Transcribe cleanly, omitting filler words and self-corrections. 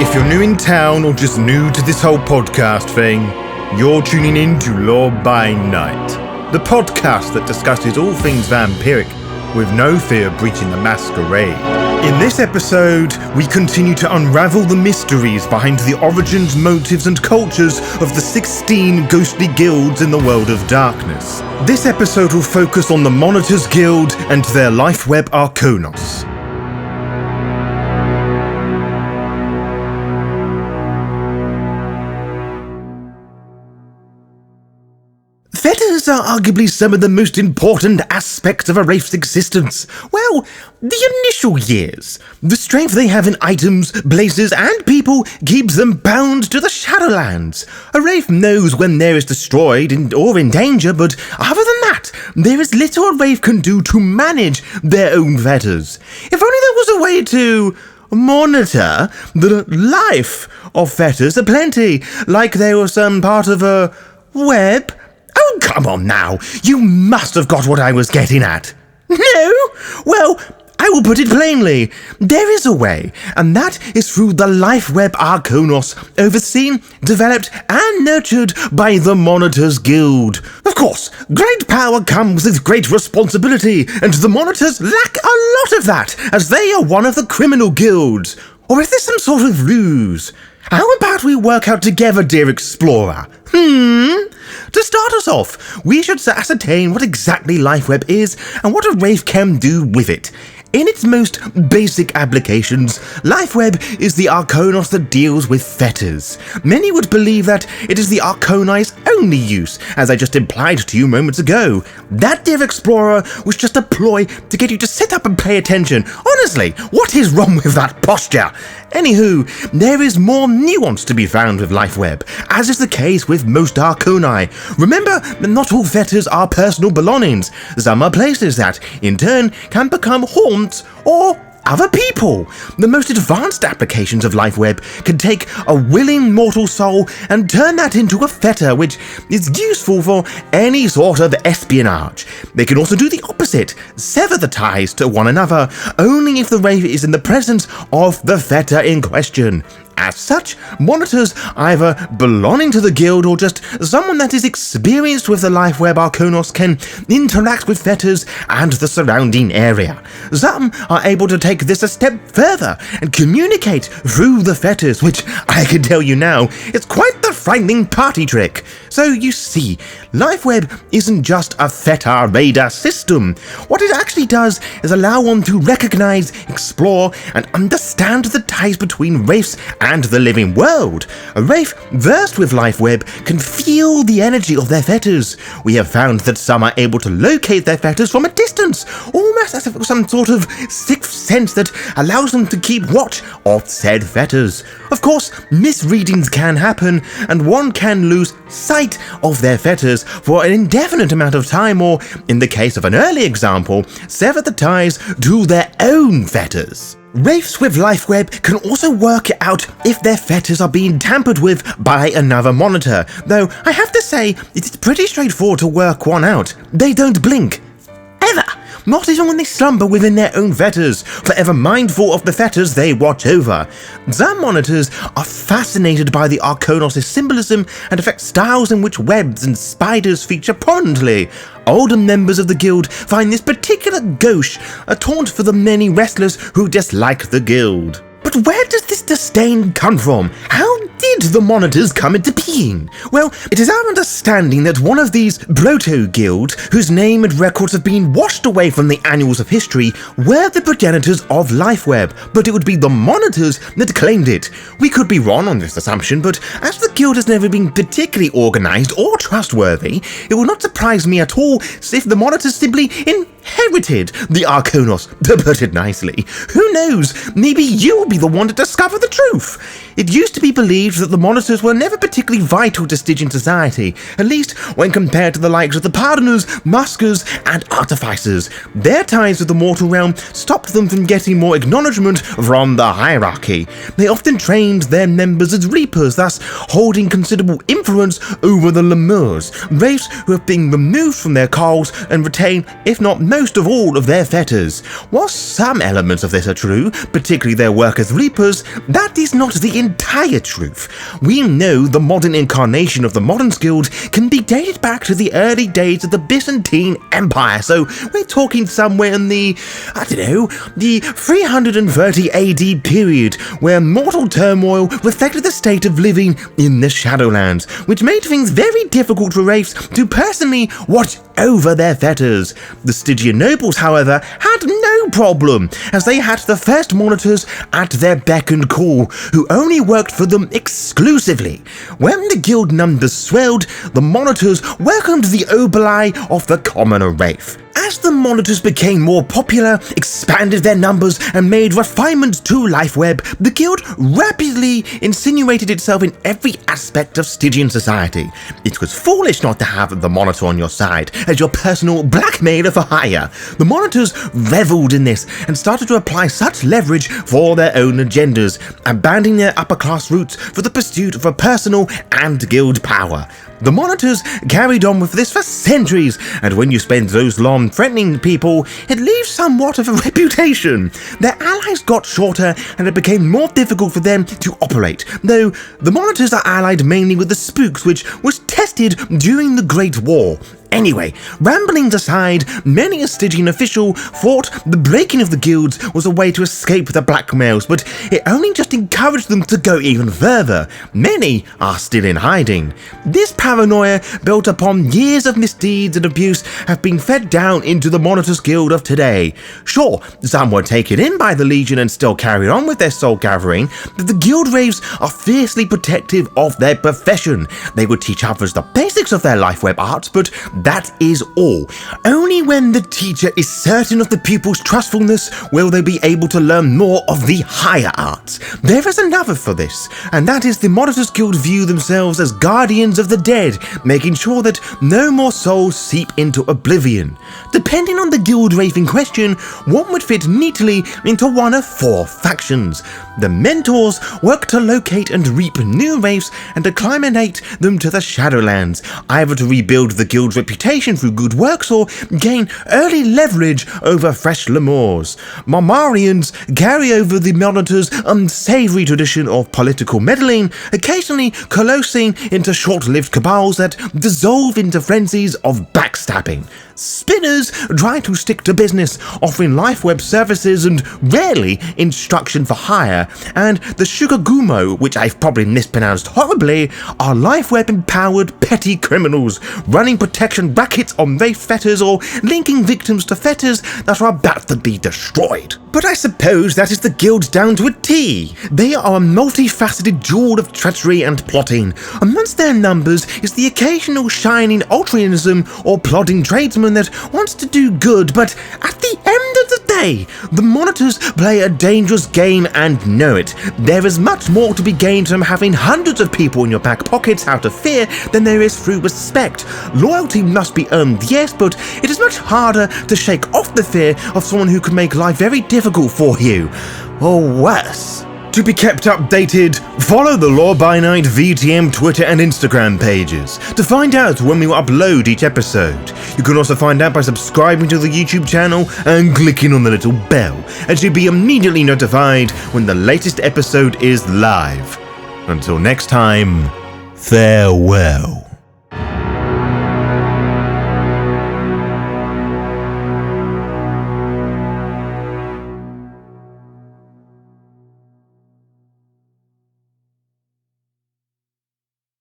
If you're new in town or just new to this whole podcast thing, you're tuning in to Law by Night, the podcast that discusses all things vampiric with no fear of breaching the Masquerade. In this episode, we continue to unravel the mysteries behind the origins, motives, and cultures of the 16 ghostly guilds in the world of darkness. This episode will focus on the Monitors Guild and their Lifeweb Arcanos. Fetters are arguably some of the most important aspects of a wraith's existence. Well, the initial years. The strength they have in items, places, and people keeps them bound to the Shadowlands. A wraith knows when there is destroyed or in danger, but other than that, there is little a wraith can do to manage their own fetters. If only there was a way to monitor the life of fetters aplenty, like they were some part of a web. Oh, come on now. You must have got what I was getting at. No? Well, I will put it plainly. There is a way, and that is through the Lifeweb Arcanos, overseen, developed, and nurtured by the Monitors Guild. Of course, great power comes with great responsibility, and the Monitors lack a lot of that, as they are one of the criminal guilds. Or is this some sort of ruse? How about we work out together, dear explorer? To start us off, we should ascertain what exactly Lifeweb is and what a wraith can do with it. In its most basic applications, Lifeweb is the Arcanos that deals with fetters. Many would believe that it is the Arcani's only use, as I just implied to you moments ago. That, dear explorer, was just a ploy to get you to sit up and pay attention. Honestly, what is wrong with that posture? Anywho, there is more nuance to be found with Lifeweb, as is the case with most Arcani. Remember that not all fetters are personal belongings. Some are places that, in turn, can become haunts or other people. The most advanced applications of Lifeweb can take a willing mortal soul and turn that into a fetter, which is useful for any sort of espionage. They can also do the opposite, sever the ties to one another, only if the wraith is in the presence of the fetter in question. As such, monitors either belonging to the guild or just someone that is experienced with the Lifeweb Arcanos can interact with fetters and the surrounding area. Some are able to take this a step further and communicate through the fetters, which I can tell you now is quite the frightening party trick. So you see, Lifeweb isn't just a fetter radar system. What it actually does is allow one to recognize, explore, and understand the ties between wraiths and the living world. A wraith versed with Lifeweb can feel the energy of their fetters. We have found that some are able to locate their fetters from a distance, almost as if it was some sort of sixth sense that allows them to keep watch of said fetters. Of course, misreadings can happen, and one can lose sight of their fetters for an indefinite amount of time, or, in the case of an early example, sever the ties to their own fetters. Wraiths with Lifeweb can also work out if their fetters are being tampered with by another monitor, though I have to say it's pretty straightforward to work one out. They don't blink. Ever. Not even when they slumber within their own fetters, forever mindful of the fetters they watch over. Some monitors are fascinated by the Arcanos' symbolism and affect styles in which webs and spiders feature prominently. Older members of the guild find this particular gauche a taunt for the many wrestlers who dislike the guild. But where does this disdain come from? How did the monitors come into being? Well, it is our understanding that one of these proto-guilds, whose name and records have been washed away from the annals of history, were the progenitors of Lifeweb, but it would be the monitors that claimed it. We could be wrong on this assumption, but as the guild has never been particularly organized or trustworthy, it would not surprise me at all if the monitors simply inherited the Arcanos, to put it nicely. Who knows, maybe you will be the one to discover the truth. It used to be believed that the monitors were never particularly vital to Stygian society, at least when compared to the likes of the pardoners, maskers, and artificers. Their ties with the mortal realm stopped them from getting more acknowledgement from the hierarchy. They often trained their members as reapers, thus holding considerable influence over the lemurs, wraiths who have been removed from their coals and retain, if not most most of all of their fetters. While some elements of this are true, particularly their work as reapers, that is not the entire truth. We know the modern incarnation of the Modern Guild can be dated back to the early days of the Byzantine Empire, so we're talking somewhere in the 330 AD period, where mortal turmoil reflected the state of living in the Shadowlands, which made things very difficult for wraiths to personally watch over their fetters. The Stygian nobles, however, had no problem, as they had the first monitors at their beck and call, who only worked for them exclusively. When the guild numbers swelled, the monitors welcomed the oboli of the commoner wraith. As the monitors became more popular, expanded their numbers, and made refinements to Lifeweb, the guild rapidly insinuated itself in every aspect of Stygian society. It was foolish not to have the monitor on your side as your personal blackmailer for hire. The monitors reveled in this and started to apply such leverage for their own agendas, abandoning their upper class roots for the pursuit of a personal and guild power. The monitors carried on with this for centuries, and when you spend those long threatening people, it leaves somewhat of a reputation. Their allies got shorter, and it became more difficult for them to operate, though the monitors are allied mainly with the spooks, which was tested during the Great War. Anyway, ramblings aside, many a Stygian official thought the breaking of the guilds was a way to escape the blackmails, but it only just encouraged them to go even further. Many are still in hiding. This paranoia, built upon years of misdeeds and abuse, have been fed down into the Monitors Guild of today. Sure, some were taken in by the Legion and still carry on with their soul gathering, but the guild wraiths are fiercely protective of their profession. They would teach others the basics of their Lifeweb arts, but that is all. Only when the teacher is certain of the pupil's trustfulness will they be able to learn more of the higher arts. There is another for this, and that is the Monitors Guild view themselves as guardians of the dead, making sure that no more souls seep into oblivion. Depending on the guild wraith in question, one would fit neatly into one of four factions. The Mentors work to locate and reap new wraiths and acclimate them to the Shadowlands, either to rebuild the guild's reputation through good works or gain early leverage over fresh Lemurs. Marmarians carry over the Monitor's unsavory tradition of political meddling, occasionally coalescing into short-lived cabals that dissolve into frenzies of backstabbing. Spinners try to stick to business, offering Lifeweb services and rarely instruction for hire, and the Shugagumo, which I've probably mispronounced horribly, are Lifeweb-empowered petty criminals, running protection rackets on wraith fetters or linking victims to fetters that are about to be destroyed. But I suppose that is the guild down to a T. They are a multifaceted jewel of treachery and plotting. Amongst their numbers is the occasional shining altruism or plodding tradesman that wants to do good, but at the end of the day, the Monitors play a dangerous game and know it. There is much more to be gained from having hundreds of people in your back pockets out of fear than there is through respect. Loyalty must be earned, yes, but it is much harder to shake off the fear of someone who can make life very difficult for you, or worse. To be kept updated, follow the Law by Night VTM Twitter and Instagram pages to find out when we will upload each episode. You can also find out by subscribing to the YouTube channel and clicking on the little bell, as you'll be immediately notified when the latest episode is live. Until next time, farewell.